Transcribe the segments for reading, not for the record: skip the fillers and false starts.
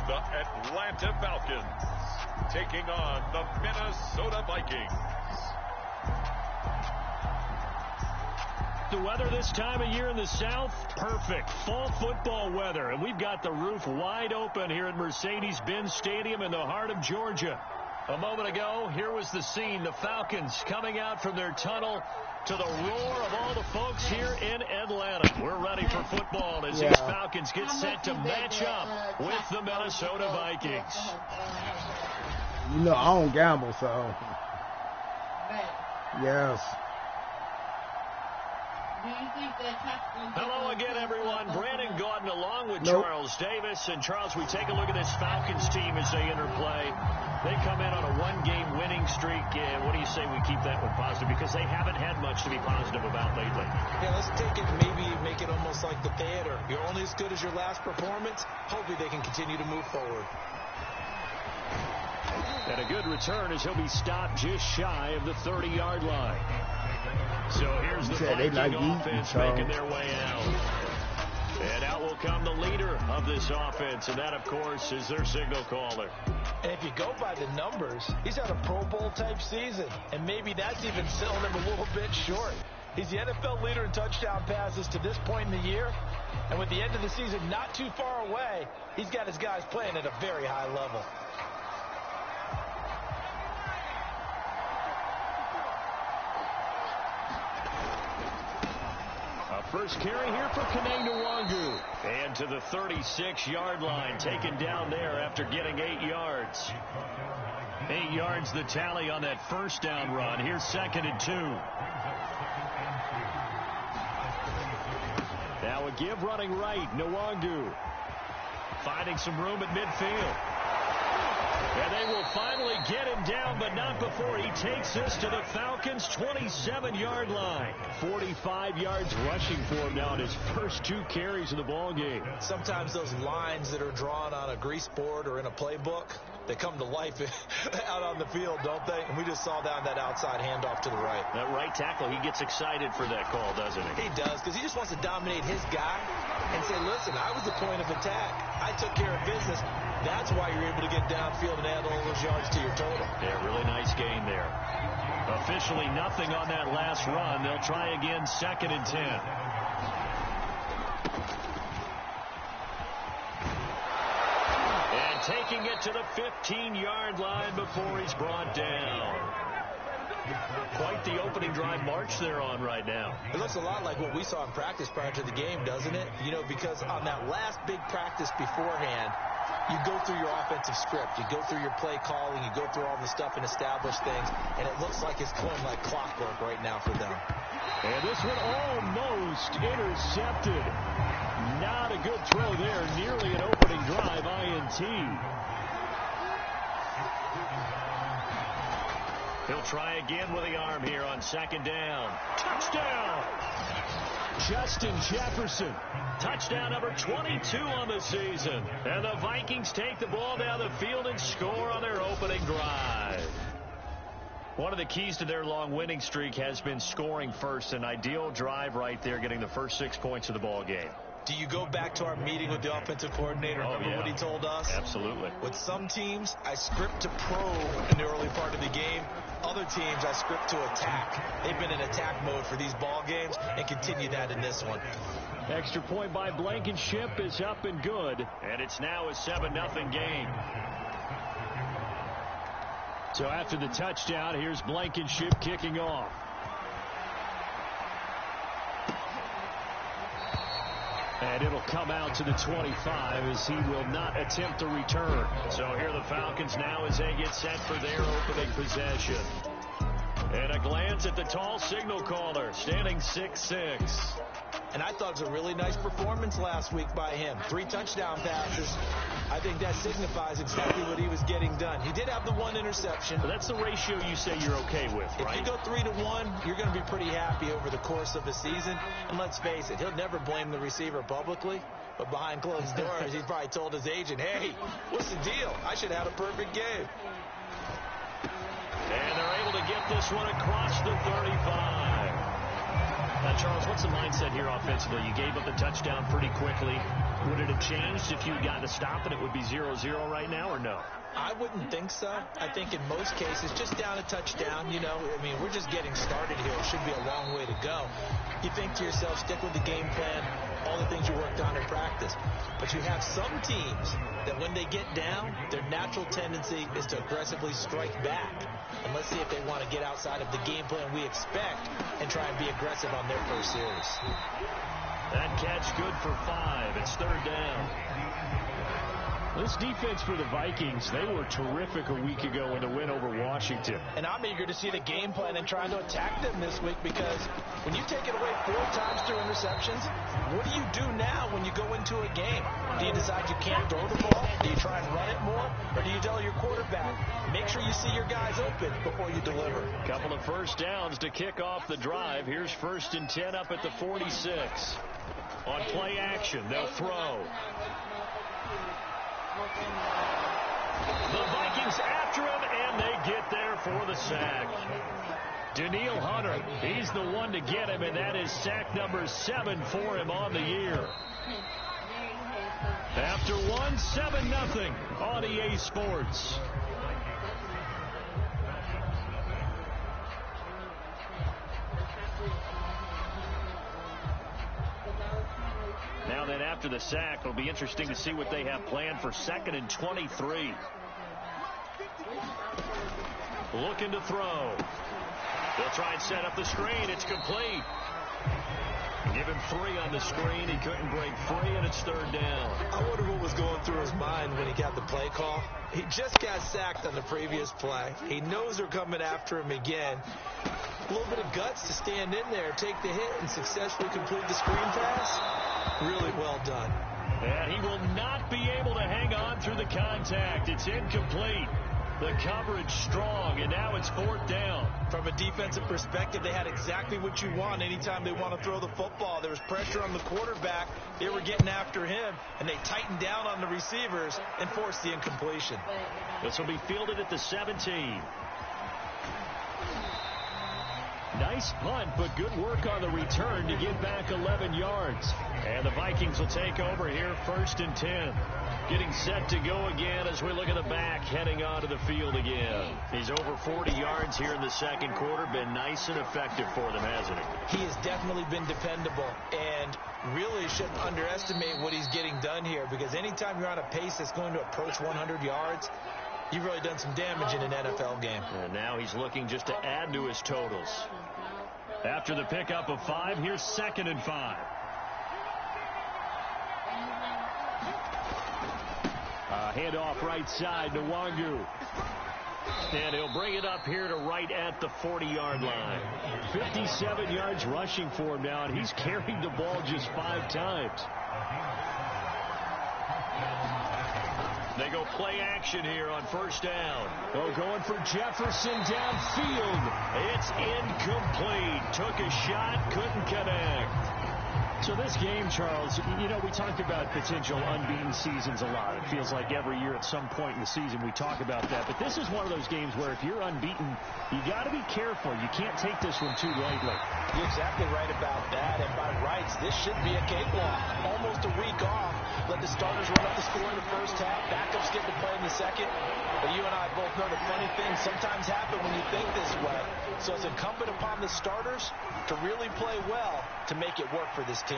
the Atlanta Falcons taking on the Minnesota Vikings. The weather this time of year in the South, perfect. Fall football weather. And we've got the roof wide open here at Mercedes-Benz Stadium in the heart of Georgia. A moment ago, here was the scene. The Falcons coming out from their tunnel to the roar of all the folks here in Atlanta. We're ready for football as these Falcons get set to match up with the Minnesota Vikings. You know, I don't gamble, so. Yes. Hello again, everyone. Brandon Gaudin along with Charles Davis. And, Charles, we take a look at this Falcons team as they interplay. They come in on a one-game winning streak. What do you say we keep that one positive? Because they haven't had much to be positive about lately. Yeah, let's take it, maybe make it almost like the theater. You're only as good as your last performance. Hopefully they can continue to move forward. And a good return as he'll be stopped just shy of the 30-yard line. So here's the Viking offense making their way out. And out will come the leader of this offense, and that, of course, is their signal caller. And if you go by the numbers, he's had a Pro Bowl-type season, and maybe that's even selling him a little bit short. He's the NFL leader in touchdown passes to this point in the year, and with the end of the season not too far away, he's got his guys playing at a very high level. First carry here for Kene and to the 36-yard line, taken down there after getting 8 yards. 8 yards the tally on that first down run. Here's 2nd and 2. Now a give running right. Nwangu finding some room at midfield. And they will finally get him down, but not before he takes this to the Falcons' 27-yard line. 45 yards rushing for him now in his first 2 carries of the ball game. Sometimes those lines that are drawn on a grease board or in a playbook, they come to life out on the field, don't they? And we just saw that on that outside handoff to the right. That right tackle, he gets excited for that call, doesn't he? He does, because he just wants to dominate his guy and say, listen, I was the point of attack. I took care of business. That's why you're able to get downfield and add all those yards to your total. Yeah, really nice gain there. Officially nothing on that last run. They'll try again, 2nd and 10. And taking it to the 15-yard line before he's brought down. Quite the opening drive march they're on right now. It looks a lot like what we saw in practice prior to the game, doesn't it? You know, because on that last big practice beforehand, you go through your offensive script. You go through your play calling. You go through all the stuff and establish things. And it looks like it's going like clockwork right now for them. And this one almost intercepted. Not a good throw there. Nearly an opening drive, INT. He'll try again with the arm here on 2nd down. Touchdown! Justin Jefferson. Touchdown number 22 on the season. And the Vikings take the ball down the field and score on their opening drive. One of the keys to their long winning streak has been scoring first. An ideal drive right there, getting the first 6 points of the ball game. Do you go back to our meeting with the offensive coordinator? Remember what he told us? Absolutely. With some teams, I script to probe in the early part of the game. Other teams, I script to attack. They've been in attack mode for these ball games and continue that in this one. Extra point by Blankenship is up and good. And it's now a 7-0 game. So after the touchdown, here's Blankenship kicking off. And it'll come out to the 25 as he will not attempt to return. So here the Falcons now as they get set for their opening possession. And a glance at the tall signal caller, standing 6'6". And I thought it was a really nice performance last week by him. 3 touchdown passes. I think that signifies exactly what he was getting done. He did have the 1 interception. But that's the ratio you say you're okay with, right? If you go 3-1, you're going to be pretty happy over the course of a season. And let's face it, he'll never blame the receiver publicly. But behind closed doors, he's probably told his agent, hey, what's the deal? I should have had a perfect game. And they're able to get this one across the 35. Now, Charles, what's the mindset here offensively? You gave up the touchdown pretty quickly. Would it have changed if you got to stop and it would be 0-0 right now, or no? I wouldn't think so. I think in most cases, just down a touchdown, you know, I mean, we're just getting started here. It should be a long way to go. You think to yourself, stick with the game plan, all the things you worked on in practice. But you have some teams that when they get down, their natural tendency is to aggressively strike back. And let's see if they want to get outside of the game plan we expect and try and be aggressive on their first series. That catch good for 5. It's 3rd down. This defense for the Vikings, they were terrific a week ago in the win over Washington. And I'm eager to see the game plan and trying to attack them this week, because when you take it away 4 times through interceptions, what do you do now when you go into a game? Do you decide you can't throw the ball? Do you try and run it more? Or do you tell your quarterback, make sure you see your guys open before you deliver? Couple of first downs to kick off the drive. Here's 1st and 10 up at the 46. On play action, they'll throw. The Vikings after him, and they get there for the sack. Daniil Hunter, he's the one to get him, and that is sack number 7 for him on the year. After 7-0 on EA Sports. Now then, after the sack, it'll be interesting to see what they have planned for 2nd and 23. Looking to throw. They'll try and set up the screen. It's complete. Give him 3 on the screen. He couldn't break free, and it's 3rd down. I wonder what was going through his mind when he got the play call. He just got sacked on the previous play. He knows they're coming after him again. A little bit of guts to stand in there, take the hit, and successfully complete the screen pass. Really well done. And he will not be able to hang on through the contact. It's incomplete. The coverage strong, and now it's 4th down. From a defensive perspective, they had exactly what you want anytime they want to throw the football. There was pressure on the quarterback. They were getting after him, and they tightened down on the receivers and forced the incompletion. This will be fielded at the 17. Nice punt, but good work on the return to get back 11 yards. And the Vikings will take over here 1st and 10. Getting set to go again as we look at the back, heading onto the field again. He's over 40 yards here in the 2nd quarter. Been nice and effective for them, hasn't he? He has definitely been dependable, and really shouldn't underestimate what he's getting done here, because anytime you're on a pace that's going to approach 100 yards, you've really done some damage in an NFL game. And now he's looking just to add to his totals. After the pickup of 5, here's 2nd and 5. Handoff right side to Wangu. And he'll bring it up here to right at the 40-yard line. 57 yards rushing for him now, and he's carried the ball just 5 times. They go play action here on 1st down. Oh, going for Jefferson downfield. It's incomplete. Took a shot, couldn't connect. So this game, Charles, you know, we talked about potential unbeaten seasons a lot. It feels like every year at some point in the season we talk about that. But this is one of those games where if you're unbeaten, you got to be careful. You can't take this one too lightly. You're exactly right about that. And by rights, this should be a cakewalk. Almost a week off. Let the starters run up the score in the 1st half. Backups get to play in the 2nd. But you and I both know the funny things sometimes happen when you think this way. So it's incumbent upon the starters to really play well to make it work for this team.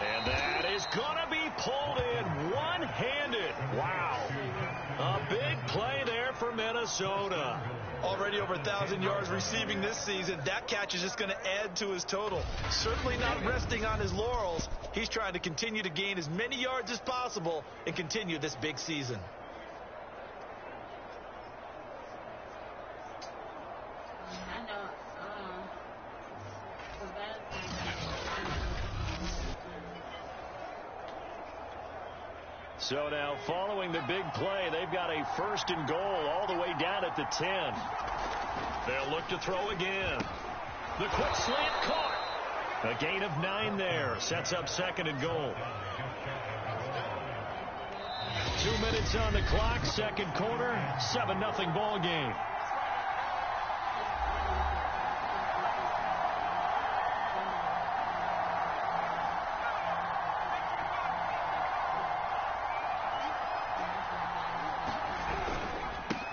And that is going to be pulled in one-handed. Wow. A big play there for Minnesota. Already over 1,000 yards receiving this season. That catch is just going to add to his total. Certainly not resting on his laurels. He's trying to continue to gain as many yards as possible and continue this big season. So now, following the big play, they've got a 1st and goal all the way down at the 10. They'll look to throw again. The quick slant caught. A gain of 9 there. Sets up 2nd and goal. 2 minutes on the clock, 2nd quarter, 7-0 ball game.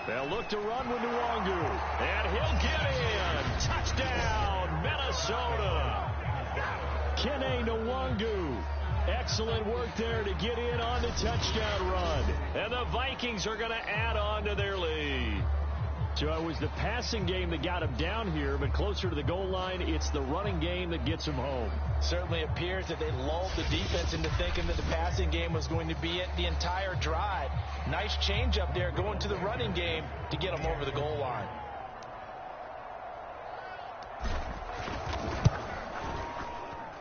They'll look to run with Nwangu. And he'll get in. Touchdown, Minnesota. Kene Nwangu. Excellent work there to get in on the touchdown run. And the Vikings are going to add on to their lead. So it was the passing game that got him down here, but closer to the goal line, it's the running game that gets him home. Certainly appears that they lulled the defense into thinking that the passing game was going to be it the entire drive. Nice change up there going to the running game to get him over the goal line.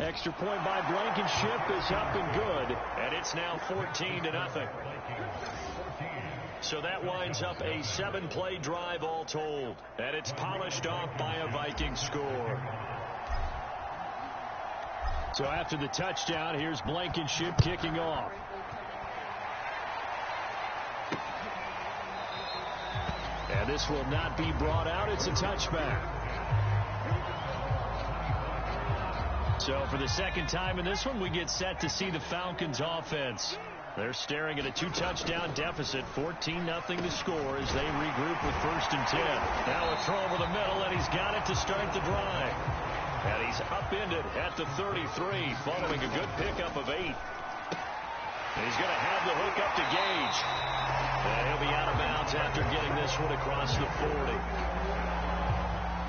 Extra point by Blankenship is up and good, and it's now 14-0. So that winds up a 7-play drive all told, and it's polished off by a Viking score. So after the touchdown, here's Blankenship kicking off. And this will not be brought out. It's a touchback. So for the second time in this one, we get set to see the Falcons offense. They're staring at a 2-touchdown deficit, 14-0 to score as they regroup with 1st and 10. Now a throw over the middle, and he's got it to start the drive. And he's upended at the 33, following a good pickup of 8. And he's going to have the hook up to Gage. And he'll be out of bounds after getting this one across the 40.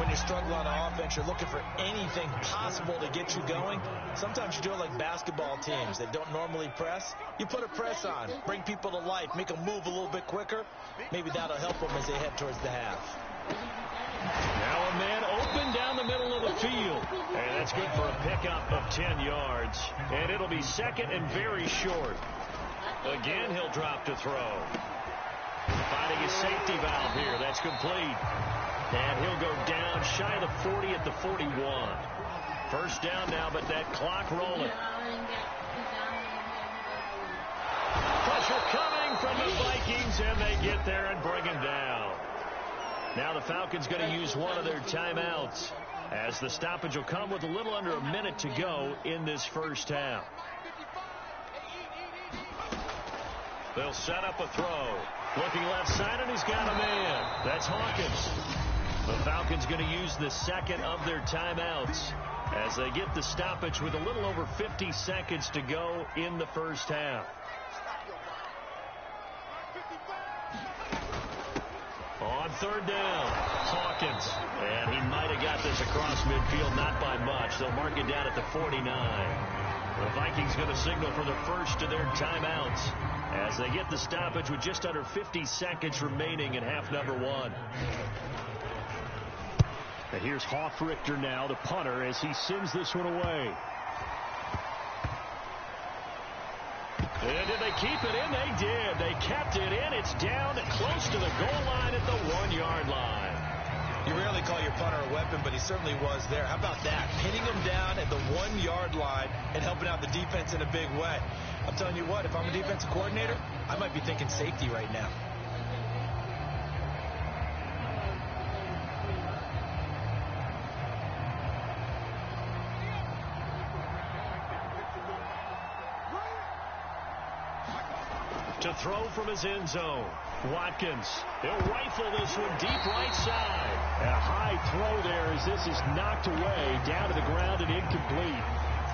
When you struggle on offense, you're looking for anything possible to get you going. Sometimes you do it like basketball teams that don't normally press. You put a press on, bring people to life, make them move a little bit quicker. Maybe that'll help them as they head towards the half. Now a man open down the middle of the field. And that's good for a pickup of 10 yards. And it'll be second and very short. Again, he'll drop to throw. Finding his safety valve here. That's complete. And he'll go down shy of the 40 at the 41. First down now, but that clock rolling. Pressure coming from the Vikings, and they get there and bring him down. Now the Falcons going to use one of their timeouts, as the stoppage will come with a little under a minute to go in this first half. They'll set up a throw. Looking left side, and he's got a man. That's Hawkins. The Falcons going to use the second of their timeouts as they get the stoppage with a little over 50 seconds to go in the first half. On 3rd down, Hawkins. And he might have got this across midfield, not by much. They'll mark it down at the 49. The Vikings going to signal for the first of their timeouts as they get the stoppage with just under 50 seconds remaining in half number 1. And here's Hoffrichter now, the punter, as he sends this one away. And did they keep it in? They did. They kept it in. It's down close to the goal line at the 1-yard line. You rarely call your punter a weapon, but he certainly was there. How about that? Pinning him down at the 1-yard line and helping out the defense in a big way. I'm telling you what, if I'm a defensive coordinator, I might be thinking safety right now. To throw from his end zone. Watkins. He'll rifle this one deep right side. And a high throw there as this is knocked away down to the ground and incomplete.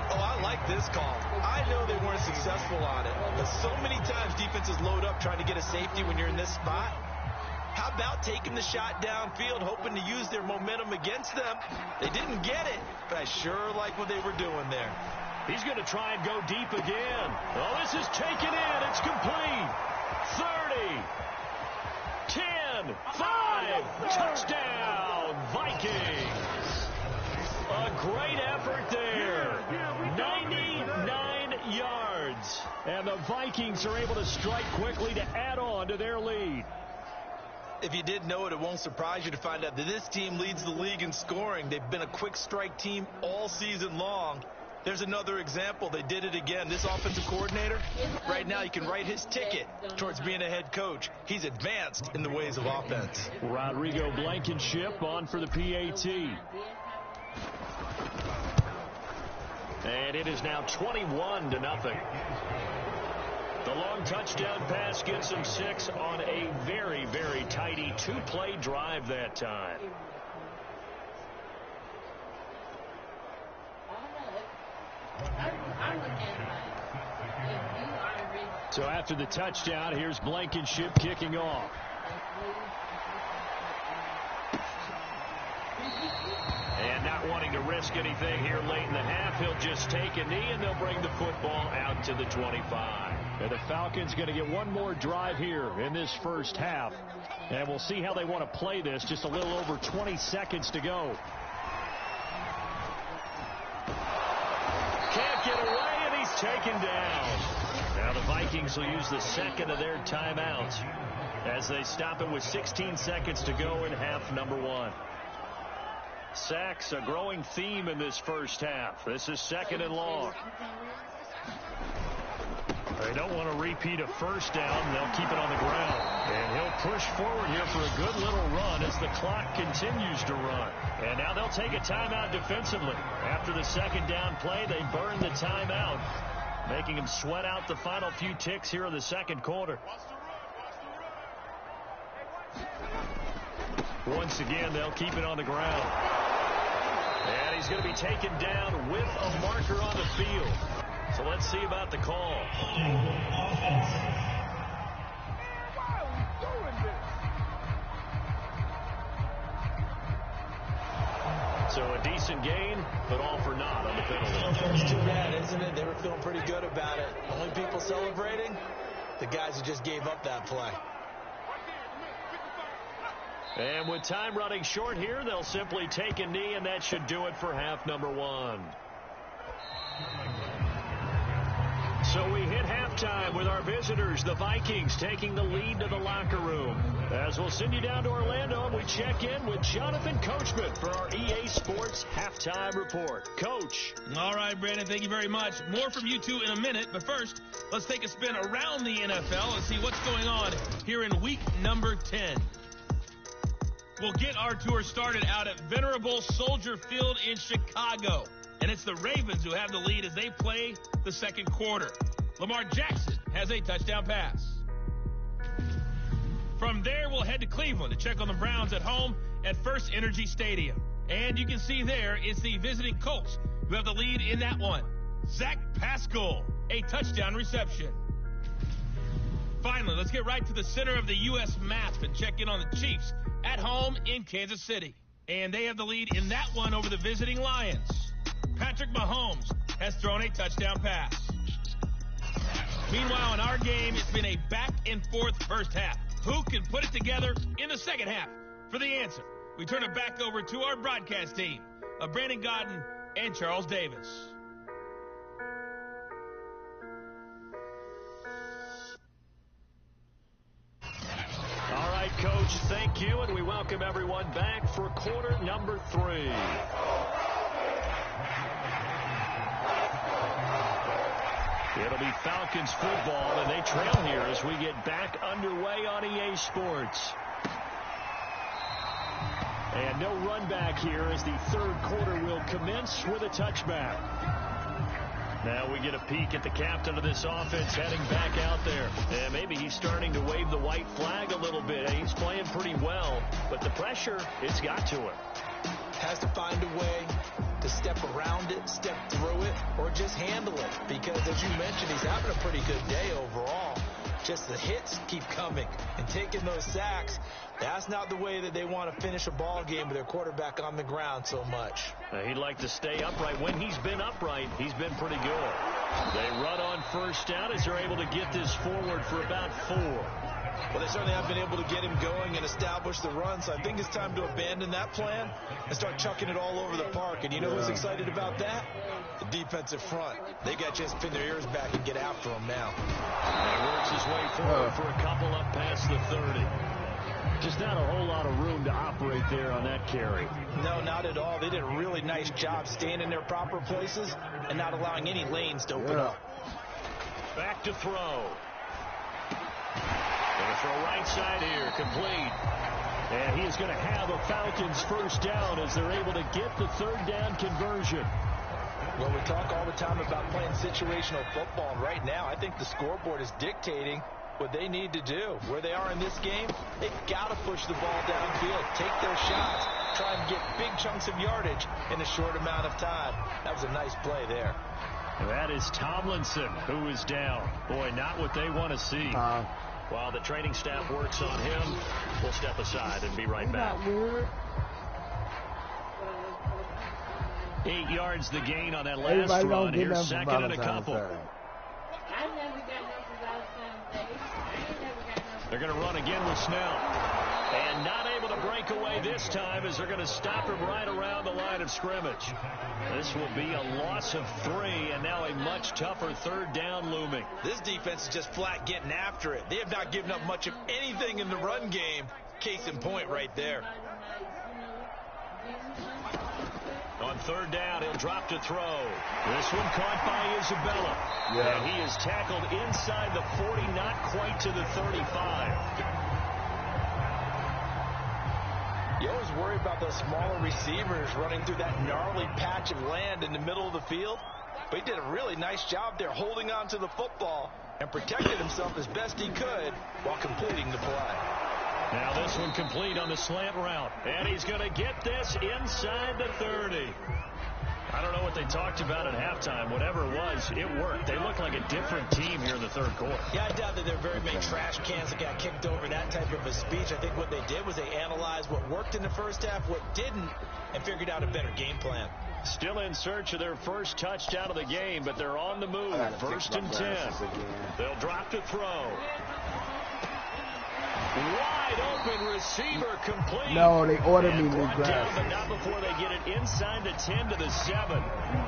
Oh, I like this call. I know they weren't successful on it, but so many times defenses load up trying to get a safety when you're in this spot. How about taking the shot downfield, hoping to use their momentum against them? They didn't get it, but I sure like what they were doing there. He's going to try and go deep again. Oh, this is taken in. It's complete. 30, 10, 5, touchdown, Vikings. A great effort there. 99 yards. And the Vikings are able to strike quickly to add on to their lead. If you did know it, it won't surprise you to find out that this team leads the league in scoring. They've been a quick strike team all season long. There's another example. They did it again. This offensive coordinator, right now you can write his ticket towards being a head coach. He's advanced in the ways of offense. Rodrigo Blankenship on for the PAT. And it is now 21-0. The long touchdown pass gets him 6 on a very, very tidy 2-play drive that time. So after the touchdown, here's Blankenship kicking off. And not wanting to risk anything here late in the half, he'll just take a knee, and they'll bring the football out to the 25. And the Falcons going to get one more drive here in this first half. And we'll see how they want to play this. Just a little over 20 seconds to go. Can't get away, and he's taken down. Now the Vikings will use the second of their timeouts as they stop it with 16 seconds to go in half number 1. Sacks, a growing theme in this first half. This is 2nd and long. They don't want to repeat a first down. They'll keep it on the ground. And he'll push forward here for a good little run as the clock continues to run. And now they'll take a timeout defensively. After the 2nd down play, they burn the timeout, making him sweat out the final few ticks here in the 2nd quarter. Once again, they'll keep it on the ground. And he's going to be taken down with a marker on the field. So let's see about the call. So a decent gain, but all for naught on the penalty. It's too bad, isn't it? They were feeling pretty good about it. Only people celebrating? The guys who just gave up that play. And with time running short here, they'll simply take a knee, and that should do it for half number 1. So we hit halftime with our visitors, the Vikings, taking the lead to the locker room. As we'll send you down to Orlando, and we check in with Jonathan Coachman for our EA Sports Halftime Report. Coach. All right, Brandon, thank you very much. More from you two in a minute, but first, let's take a spin around the NFL and see what's going on here in week number 10. We'll get our tour started out at Venerable Soldier Field in Chicago. And it's the Ravens who have the lead as they play the 2nd quarter. Lamar Jackson has a touchdown pass. From there, we'll head to Cleveland to check on the Browns at home at First Energy Stadium. And you can see there it's the visiting Colts who have the lead in that one. Zach Pascal, a touchdown reception. Finally, let's get right to the center of the U.S. map and check in on the Chiefs at home in Kansas City. And they have the lead in that one over the visiting Lions. Patrick Mahomes has thrown a touchdown pass. Meanwhile, in our game, it's been a back-and-forth first half. Who can put it together in the second half? For the answer, we turn it back over to our broadcast team of Brandon Godden and Charles Davis. All right, Coach, thank you, and we welcome everyone back for quarter number 3. It'll be Falcons football, and they trail here as we get back underway on EA Sports. And no run back here as the 3rd quarter will commence with a touchback. Now we get a peek at the captain of this offense heading back out there. And maybe he's starting to wave the white flag a little bit. He's playing pretty well, but the pressure, it's got to him. Has to find a way to step around it, step through it, or just handle it. Because, as you mentioned, he's having a pretty good day overall. Just the hits keep coming and taking those sacks. That's not the way that they want to finish a ball game with their quarterback on the ground so much. He'd like to stay upright. When he's been upright, he's been pretty good. They run on first down as they're able to get this forward for about 4. Well, they certainly have been able to get him going and establish the run, so I think it's time to abandon that plan and start chucking it all over the park. And you know who's excited about that? The defensive front. They got a chance to pin their ears back and get after him now. He works his way forward for a couple up past the 30. Just not a whole lot of room to operate there on that carry. No, not at all. They did a really nice job staying in their proper places and not allowing any lanes to open up. Back to throw. Going to throw right side here, complete. And he is going to have a Falcons first down as they're able to get the 3rd down conversion. Well, we talk all the time about playing situational football, and right now I think the scoreboard is dictating what they need to do. Where they are in this game, they've got to push the ball downfield, take their shots, try and get big chunks of yardage in a short amount of time. That was a nice play there. That is Tomlinson, who is down. Boy, not what they want to see. While the training staff works on him, we'll step aside and be right back. 8 yards the gain on that last run. Here's second and a couple. They're going to run again with Snell. And not able to break away this time as they're going to stop him right around the line of scrimmage. This will be a loss of 3, and now a much tougher third down looming. This defense is just flat getting after it. They have not given up much of anything in the run game. Case in point right there. On third down, he'll drop to throw. This one caught by Isabella. Yeah. And he is tackled inside the 40, not quite to the 35. You always worry about those smaller receivers running through that gnarly patch of land in the middle of the field. But he did a really nice job there holding on to the football and protected himself as best he could while completing the play. Now this one complete on the slant route. And he's going to get this inside the 30. I don't know what they talked about at halftime. Whatever it was, it worked. They look like a different team here in the third quarter. Yeah, I doubt that there are very many trash cans that got kicked over, that type of a speech. I think what they did was they analyzed what worked in the first half, what didn't, and figured out a better game plan. Still in search of their first touchdown of the game, but they're on the move. First and 10. They'll drop to throw. Wide open receiver complete. No, they ordered me new down, but not before they get it inside the 10 to the 7.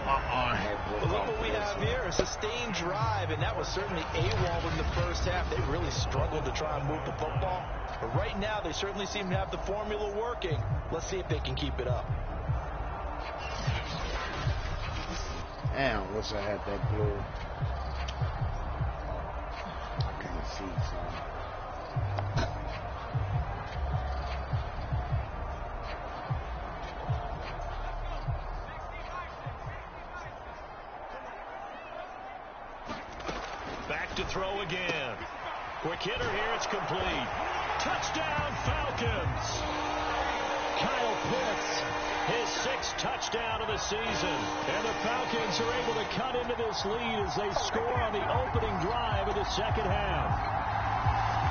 Well, look what we have here, a sustained drive, and that was certainly AWOL in the first half. They really struggled to try and move the football. But right now, they certainly seem to have the formula working. Let's see if they can keep it up. Damn, wish I had that blue. I can't see, son. Back to throw again. Quick hitter here. It's complete. Touchdown, Falcons. Kyle Pitts, his 6th touchdown of the season. And the Falcons are able to cut into this lead as they score on the opening drive of the second half.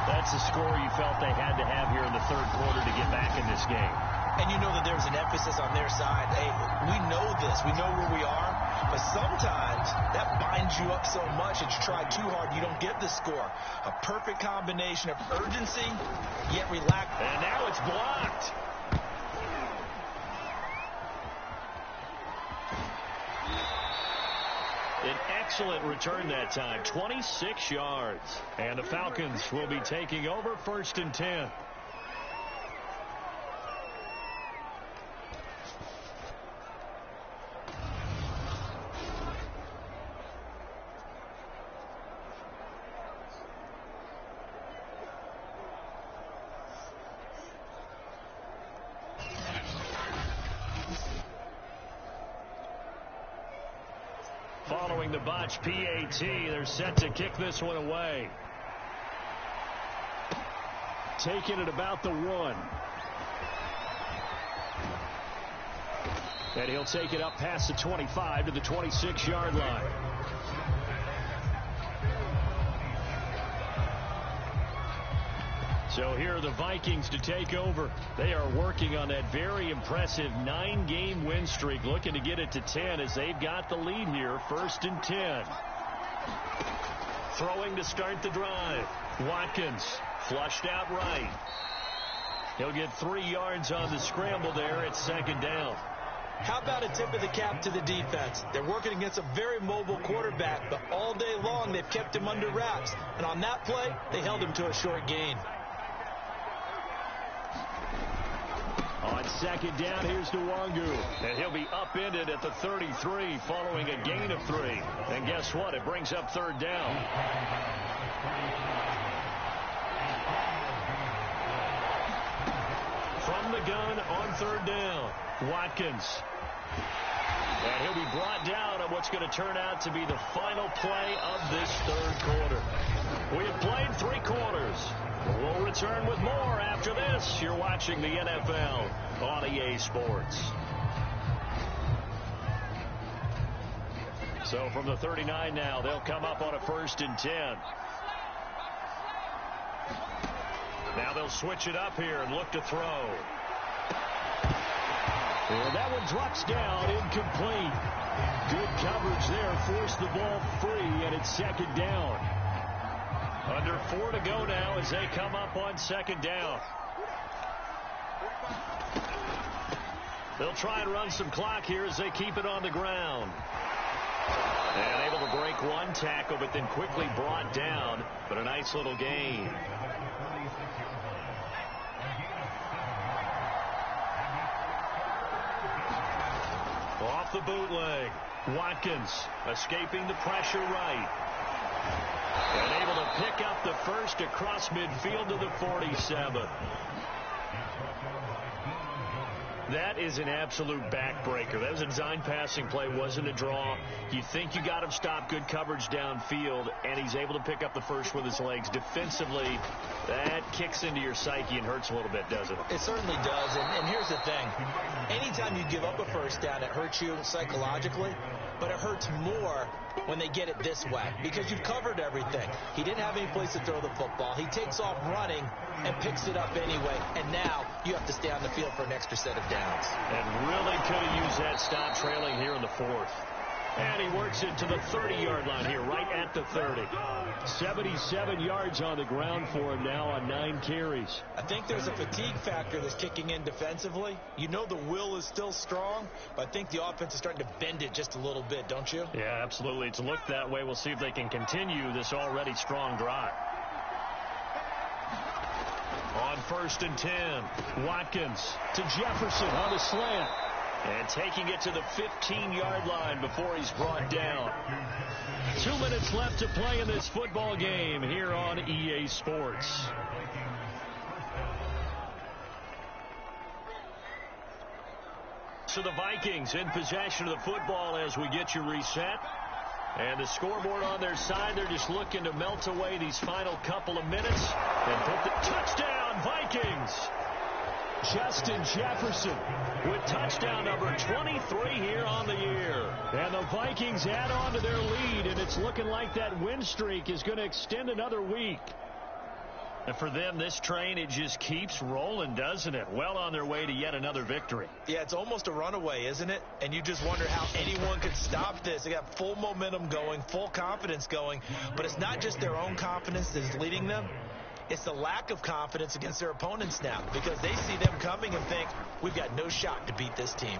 That's the score you felt they had to have here in the third quarter to get back in this game. And you know that there's an emphasis on their side. Hey, we know this. We know where we are. But sometimes that binds you up so much that you try too hard, you don't get the score. A perfect combination of urgency, yet relaxed. And now it's blocked. An excellent return that time, 26 yards. And the Falcons will be taking over first and 10. Following the botch PAT, they're set to kick this one away. Taking it about the 1. And he'll take it up past the 25 to the 26-yard line. So here are the Vikings to take over. They are working on that very impressive 9-game win streak, looking to get it to 10 as they've got the lead here, first and 10. Throwing to start the drive. Watkins flushed out right. He'll get 3 yards on the scramble there at second down. How about a tip of the cap to the defense? They're working against a very mobile quarterback, but all day long they've kept him under wraps. And on that play, they held him to a short gain. On second down, here's Nwangu. And he'll be upended at the 33 following a gain of 3. And guess what? It brings up third down. From the gun on third down, Watkins. And he'll be brought down on what's going to turn out to be the final play of this third quarter. We have played 3 quarters. We'll return with more after this. You're watching the NFL on EA Sports. So from the 39 now, they'll come up on a 1st and 10. Now they'll switch it up here and look to throw. And that one drops down, incomplete. Good coverage there, forced the ball free, and it's 2nd down. Under 4 to go now as they come up on 2nd down. They'll try and run some clock here as they keep it on the ground. And able to break one tackle, but then quickly brought down. But a nice little gain. Off the bootleg. Watkins escaping the pressure right. And able to pick up the first across midfield to the 47. That is an absolute backbreaker. That was a design passing play, wasn't a draw. You think you got him stopped, good coverage downfield, and he's able to pick up the first with his legs. Defensively, that kicks into your psyche and hurts a little bit, doesn't it? It certainly does, and here's the thing. Anytime you give up a first down, it hurts you psychologically, but it hurts more when they get it this way because you've covered everything. He didn't have any place to throw the football. He takes off running and picks it up anyway, and now you have to stay on the field for an extra set of downs. And really could have used that stop trailing here in the 4th. And he works it to the 30-yard line here, right at the 30. 77 yards on the ground for him now on 9 carries. I think there's a fatigue factor that's kicking in defensively. You know the will is still strong, but I think the offense is starting to bend it just a little bit, don't you? Yeah, absolutely. It's looked that way. We'll see if they can continue this already strong drive. On 1st and 10, Watkins to Jefferson on the slant. And taking it to the 15-yard line before he's brought down. 2 minutes left to play in this football game here on EA Sports. So the Vikings in possession of the football as we get you reset. And the scoreboard on their side, they're just looking to melt away these final couple of minutes and put the touchdown, Vikings! Justin Jefferson with touchdown number 23 here on the year. And the Vikings add on to their lead, and it's looking like that win streak is going to extend another week. And for them, this train, it just keeps rolling, doesn't it? Well on their way to yet another victory. Yeah, it's almost a runaway, isn't it? And you just wonder how anyone could stop this. They got full momentum going, full confidence going. But it's not just their own confidence that's leading them. It's the lack of confidence against their opponents now because they see them coming and think, we've got no shot to beat this team.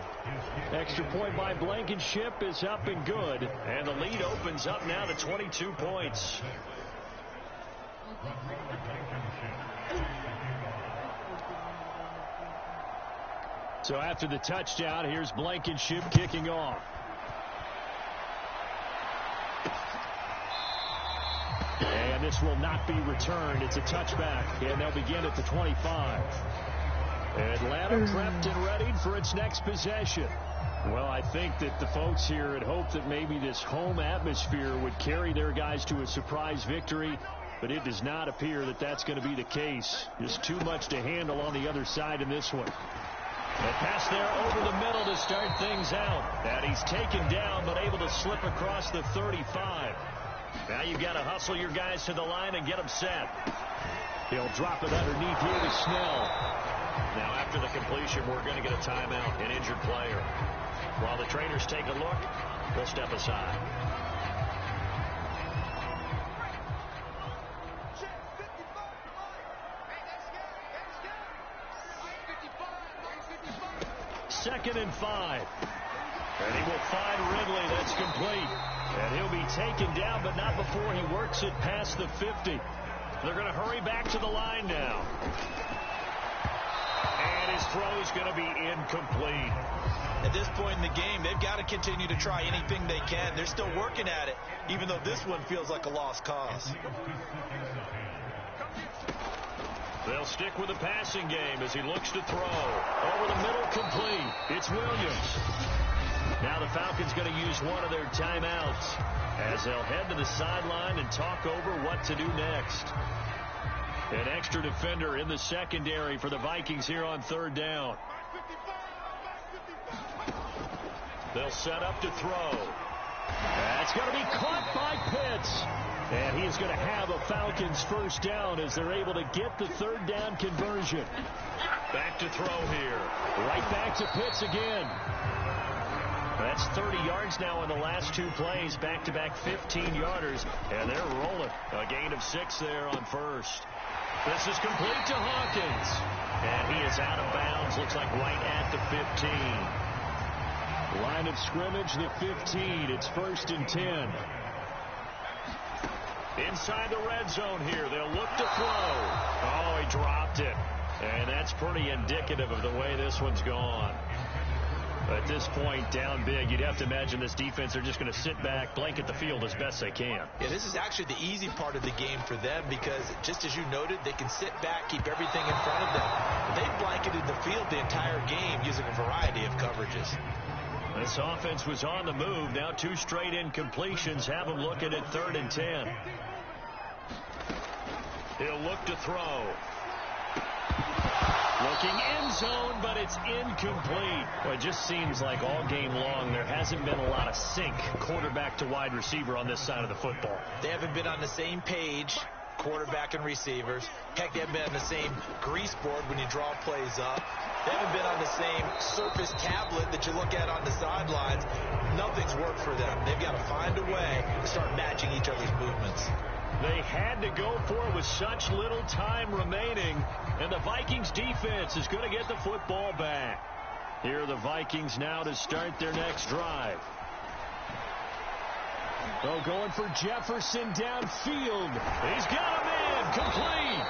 Extra point by Blankenship is up and good. And the lead opens up now to 22 points. So after the touchdown, here's Blankenship kicking off. And this will not be returned. It's a touchback, and they'll begin at the 25. Atlanta prepped and readied for its next possession. Well, I think that the folks here had hoped that maybe this home atmosphere would carry their guys to a surprise victory, but it does not appear that that's going to be the case. Just too much to handle on the other side in this one. A pass there over the middle to start things out. And he's taken down, but able to slip across the 35. Now you've got to hustle your guys to the line and get them set. He'll drop it underneath here to Snell. Now after the completion, we're going to get a timeout, an injured player. While the trainers take a look, we'll step aside. Second and 5. And he will find Ridley. That's complete. And he'll be taken down, but not before he works it past the 50. They're going to hurry back to the line now. And his throw is going to be incomplete. At this point in the game, they've got to continue to try anything they can. They're still working at it, even though this one feels like a lost cause. They'll stick with the passing game as he looks to throw. Over the middle, complete. It's Williams. Now the Falcons going to use one of their timeouts as they'll head to the sideline and talk over what to do next. An extra defender in the secondary for the Vikings here on third down. They'll set up to throw. That's going to be caught by Pitts. And he is going to have a Falcons first down as they're able to get the third down conversion. Back to throw here. Right back to Pitts again. That's 30 yards now in the last two plays. Back-to-back 15-yarders. And they're rolling. A gain of 6 there on first. This is complete to Hawkins. And he is out of bounds. Looks like right at the 15. Line of scrimmage, the 15. It's 1st and 10. Inside the red zone here. They'll look to throw. Oh, he dropped it. And that's pretty indicative of the way this one's gone. At this point, down big, you'd have to imagine this defense are just going to sit back, blanket the field as best they can. Yeah, this is actually the easy part of the game for them because, just as you noted, they can sit back, keep everything in front of them. They've blanketed the field the entire game using a variety of coverages. This offense was on the move. Now 2 straight incompletions have them looking at 3rd and 10. He'll look to throw. Looking end zone, but it's incomplete. Well, it just seems like all game long there hasn't been a lot of sync quarterback to wide receiver on this side of the football. They haven't been on the same page, quarterback and receivers. Heck, they haven't been on the same grease board when you draw plays up. They haven't been on the same surface tablet that you look at on the sidelines. Nothing's worked for them. They've got to find a way to start matching each other's movements. They had to go for it with such little time remaining, and the Vikings defense is going to get the football back. Here are the Vikings now to start their next drive. Oh, going for Jefferson downfield. He's got him in, complete.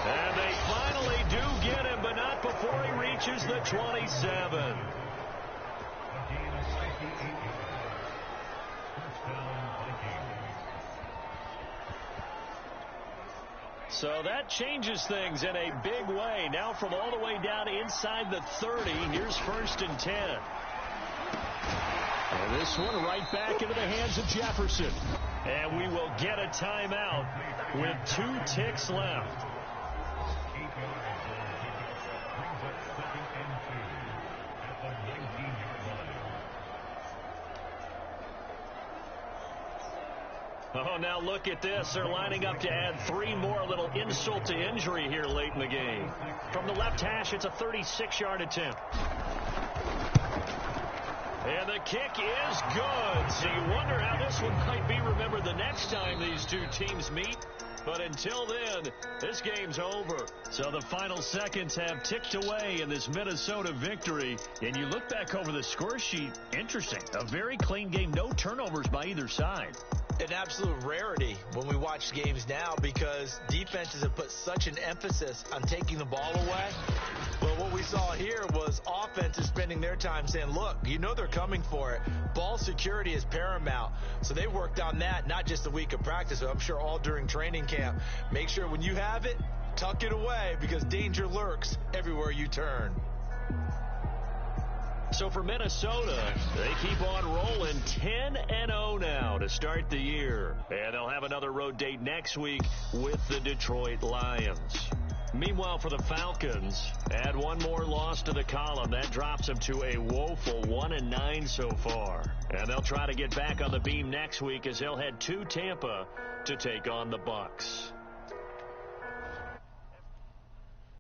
And they finally do get him, but not before he reaches the 27. So that changes things in a big way. Now from all the way down inside the 30, here's 1st and 10. And this one right back into the hands of Jefferson. And we will get a timeout with 2 ticks left. Oh, now look at this. They're lining up to add 3 more. A little insult to injury here late in the game. From the left hash, it's a 36-yard attempt. And the kick is good. So you wonder how this one might be remembered the next time these two teams meet. But until then, this game's over. So the final seconds have ticked away in this Minnesota victory. And you look back over the score sheet, interesting. A very clean game, no turnovers by either side. An absolute rarity when we watch games now because defenses have put such an emphasis on taking the ball away. But what we saw here was offenses spending their time saying, look, you know they're coming for it. Ball security is paramount. So they worked on that, not just a week of practice, but I'm sure all during training camp. Make sure when you have it, tuck it away because danger lurks everywhere you turn. So for Minnesota, they keep on rolling 10-0 now to start the year. And they'll have another road date next week with the Detroit Lions. Meanwhile, for the Falcons, add 1 more loss to the column. That drops them to a woeful 1-9 so far. And they'll try to get back on the beam next week as they'll head to Tampa to take on the Bucs.